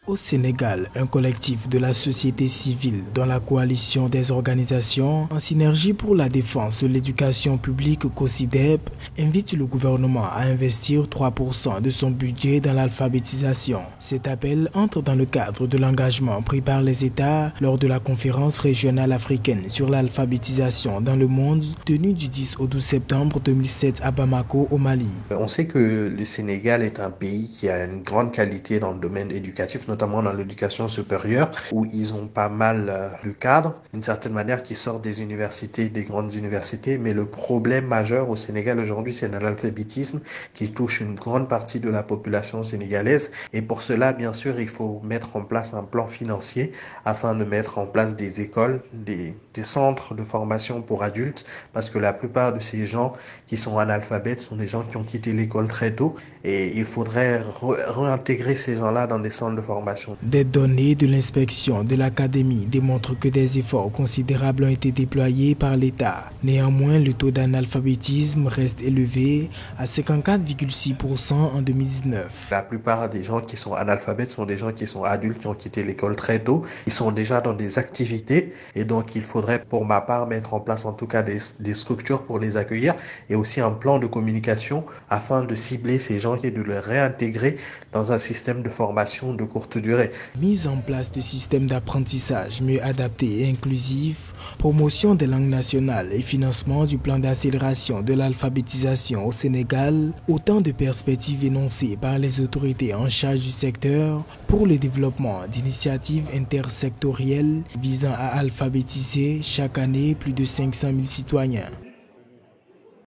Au Sénégal, un collectif de la société civile dans la coalition des organisations en synergie pour la défense de l'éducation publique COSYDEP invite le gouvernement à investir 3% de son budget dans l'alphabétisation. Cet appel entre dans le cadre de l'engagement pris par les États lors de la conférence régionale africaine sur l'alphabétisation dans le monde tenue du 10 au 12 septembre 2007 à Bamako au Mali. On sait que le Sénégal est un pays qui a une grande qualité dans le domaine éducatif, notamment dans l'éducation supérieure, où ils ont pas mal le cadre, d'une certaine manière, qui sort des universités, des grandes universités. Mais le problème majeur au Sénégal aujourd'hui, c'est l'analphabétisme qui touche une grande partie de la population sénégalaise. Et pour cela, bien sûr, il faut mettre en place un plan financier afin de mettre en place des écoles, des centres de formation pour adultes, parce que la plupart de ces gens qui sont analphabètes sont des gens qui ont quitté l'école très tôt et il faudrait réintégrer ces gens-là dans des centres de formation. Des données de l'inspection de l'Académie démontrent que des efforts considérables ont été déployés par l'État. Néanmoins, le taux d'analphabétisme reste élevé à 54,6% en 2019. La plupart des gens qui sont analphabètes sont des gens qui sont adultes, qui ont quitté l'école très tôt. Ils sont déjà dans des activités et donc il faudrait pour ma part mettre en place en tout cas des structures pour les accueillir et aussi un plan de communication afin de cibler ces gens et de les réintégrer dans un système de formation de courte durée. Mise en place de systèmes d'apprentissage mieux adaptés et inclusifs, promotion des langues nationales et financement du plan d'accélération de l'alphabétisation au Sénégal, autant de perspectives énoncées par les autorités en charge du secteur pour le développement d'initiatives intersectorielles visant à alphabétiser chaque année plus de 500 000 citoyens.